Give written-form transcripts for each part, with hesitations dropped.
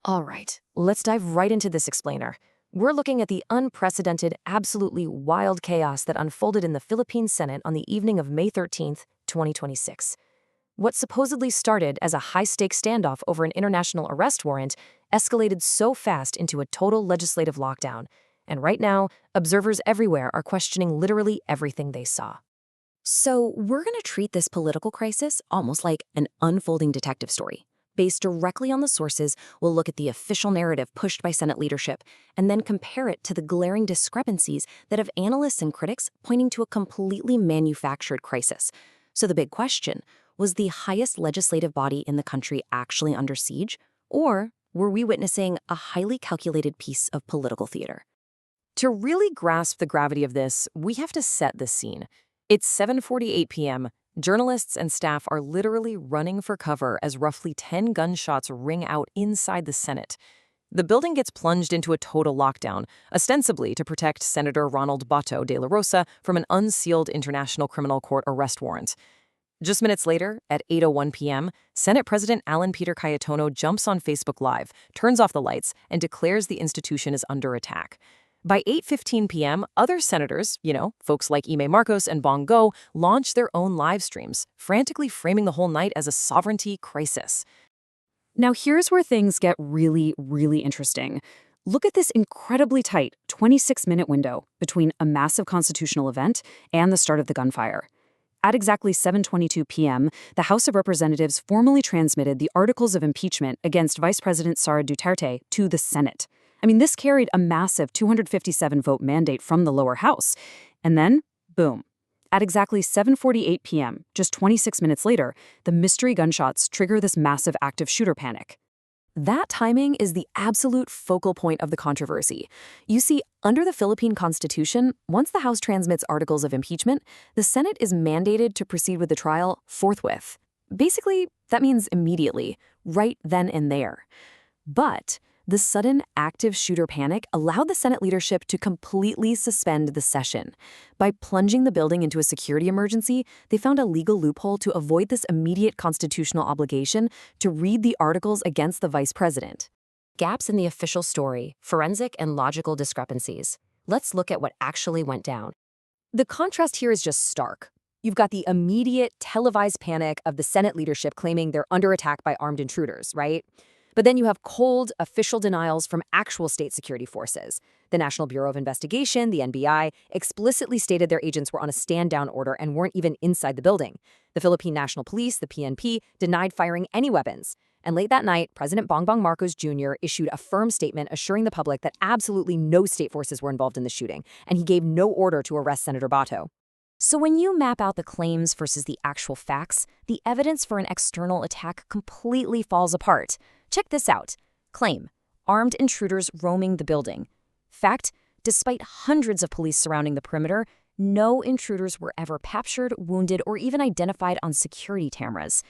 All right, let's dive right into this explainer. We're looking at the unprecedented, absolutely wild chaos that unfolded in the Philippine Senate on the evening of May 13th, 2026. What supposedly started as a high-stakes standoff over an international arrest warrant escalated so fast into a total legislative lockdown. And right now, observers everywhere are questioning literally everything they saw. So, we're going to treat this political crisis almost like an unfolding detective story. Based directly on the sources, we'll look at the official narrative pushed by Senate leadership and then compare it to the glaring discrepancies that have analysts and critics pointing to a completely manufactured crisis. So the big question, was the highest legislative body in the country actually under siege? Or were we witnessing a highly calculated piece of political theater? To really grasp the gravity of this, we have to set the scene. It's 7:48 p.m. Journalists and staff are literally running for cover as roughly 10 gunshots ring out inside the Senate. The building gets plunged into a total lockdown, ostensibly to protect Senator Ronald Bato de la Rosa from an unsealed International Criminal Court arrest warrant. Just minutes later, at 8:01 p.m., Senate President Alan Peter Cayetano jumps on Facebook Live, turns off the lights, and declares the institution is under attack. By 8:15 p.m., other senators, folks like Ime Marcos and Bong Go, launch their own live streams, frantically framing the whole night as a sovereignty crisis. Now here's where things get really, really interesting. Look at this incredibly tight 26-minute window between a massive constitutional event and the start of the gunfire. At exactly 7:22 p.m., the House of Representatives formally transmitted the articles of impeachment against Vice President Sara Duterte to the Senate. This carried a massive 257-vote mandate from the lower house. And then, boom. At exactly 7:48 p.m., just 26 minutes later, the mystery gunshots trigger this massive active shooter panic. That timing is the absolute focal point of the controversy. You see, under the Philippine Constitution, once the House transmits articles of impeachment, the Senate is mandated to proceed with the trial forthwith. Basically, that means immediately, right then and there. But the sudden active shooter panic allowed the Senate leadership to completely suspend the session. By plunging the building into a security emergency, they found a legal loophole to avoid this immediate constitutional obligation to read the articles against the vice president. Gaps in the official story, forensic and logical discrepancies. Let's look at what actually went down. The contrast here is just stark. You've got the immediate televised panic of the Senate leadership claiming they're under attack by armed intruders, right? But then you have cold, official denials from actual state security forces. The National Bureau of Investigation, the NBI, explicitly stated their agents were on a stand-down order and weren't even inside the building. The Philippine National Police, the PNP, denied firing any weapons. And late that night, President Bongbong Marcos Jr. issued a firm statement assuring the public that absolutely no state forces were involved in the shooting, and he gave no order to arrest Senator Bato. So when you map out the claims versus the actual facts, the evidence for an external attack completely falls apart. Check this out. Claim: armed intruders roaming the building. Fact: despite hundreds of police surrounding the perimeter, no intruders were ever captured, wounded, or even identified on security cameras.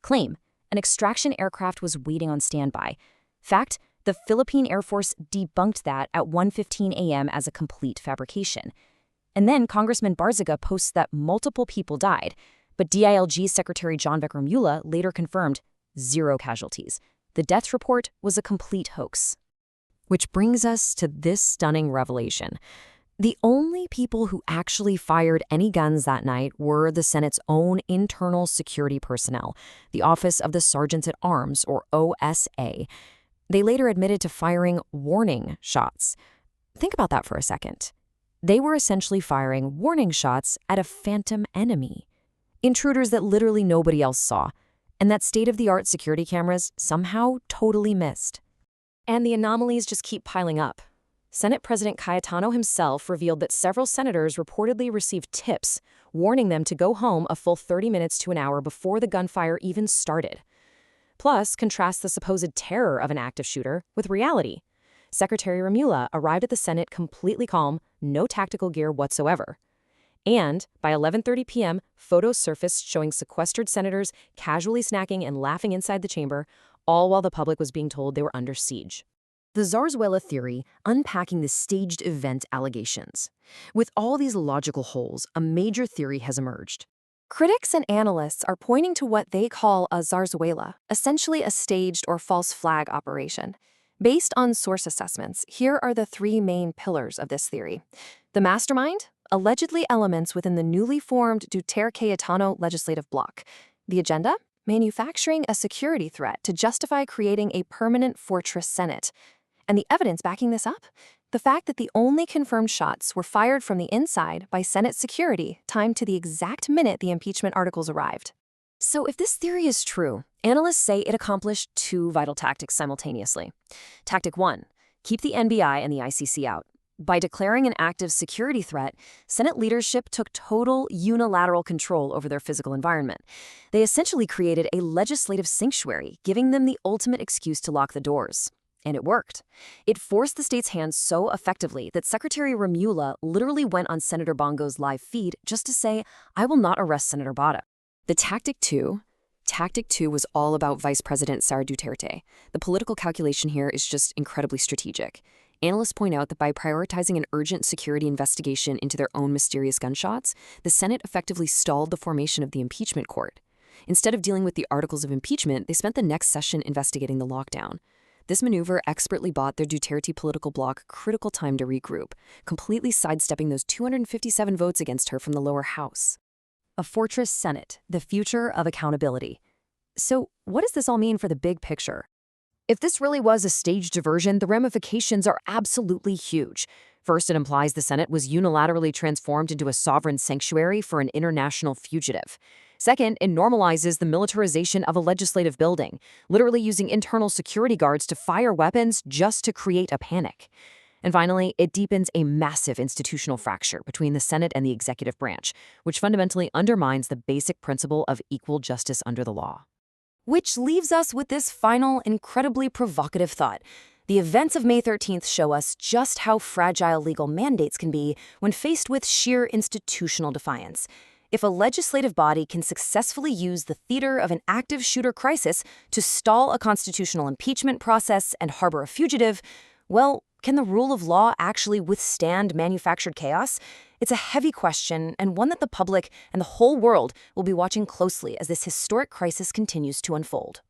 Claim: an extraction aircraft was waiting on standby. Fact: the Philippine Air Force debunked that at 1:15 a.m. as a complete fabrication. And then Congressman Barzaga posts that multiple people died, but DILG Secretary John Beckermula later confirmed 0 casualties. The death report was a complete hoax. Which brings us to this stunning revelation. The only people who actually fired any guns that night were the Senate's own internal security personnel, the Office of the Sergeants at Arms, or OSA. They later admitted to firing warning shots. Think about that for a second. They were essentially firing warning shots at a phantom enemy. Intruders that literally nobody else saw, and that state-of-the-art security cameras somehow totally missed. And the anomalies just keep piling up. Senate President Cayetano himself revealed that several senators reportedly received tips warning them to go home a full 30 minutes to an hour before the gunfire even started. Plus, contrast the supposed terror of an active shooter with reality. Secretary Remula arrived at the Senate completely calm, no tactical gear whatsoever. And by 11:30 p.m., photos surfaced showing sequestered senators casually snacking and laughing inside the chamber, all while the public was being told they were under siege. The Zarzuela theory, unpacking the staged event allegations. With all these logical holes, a major theory has emerged. Critics and analysts are pointing to what they call a zarzuela, essentially a staged or false flag operation. Based on source assessments, here are the three main pillars of this theory. The mastermind, allegedly elements within the newly formed Duterte-Cayetano legislative bloc. The agenda, manufacturing a security threat to justify creating a permanent fortress Senate. And the evidence backing this up? The fact that the only confirmed shots were fired from the inside by Senate security, timed to the exact minute the impeachment articles arrived. So if this theory is true, analysts say it accomplished two vital tactics simultaneously. Tactic 1, keep the NBI and the ICC out. By declaring an active security threat, Senate leadership took total unilateral control over their physical environment. They essentially created a legislative sanctuary, giving them the ultimate excuse to lock the doors. And it worked. It forced the state's hand so effectively that Secretary Remula literally went on Senator Bongo's live feed just to say, "I will not arrest Senator Bada." The Tactic 2 was all about Vice President Sara Duterte. The political calculation here is just incredibly strategic. Analysts point out that by prioritizing an urgent security investigation into their own mysterious gunshots, the Senate effectively stalled the formation of the impeachment court. Instead of dealing with the articles of impeachment, they spent the next session investigating the lockdown. This maneuver expertly bought their Duterte political bloc critical time to regroup, completely sidestepping those 257 votes against her from the lower house. A fortress Senate, the future of accountability. So, what does this all mean for the big picture? If this really was a staged diversion, the ramifications are absolutely huge. First, it implies the Senate was unilaterally transformed into a sovereign sanctuary for an international fugitive. Second, it normalizes the militarization of a legislative building, literally using internal security guards to fire weapons just to create a panic. And finally, it deepens a massive institutional fracture between the Senate and the executive branch, which fundamentally undermines the basic principle of equal justice under the law. Which leaves us with this final, incredibly provocative thought. The events of May 13th show us just how fragile legal mandates can be when faced with sheer institutional defiance. If a legislative body can successfully use the theater of an active shooter crisis to stall a constitutional impeachment process and harbor a fugitive, well, can the rule of law actually withstand manufactured chaos? It's a heavy question, and one that the public and the whole world will be watching closely as this historic crisis continues to unfold.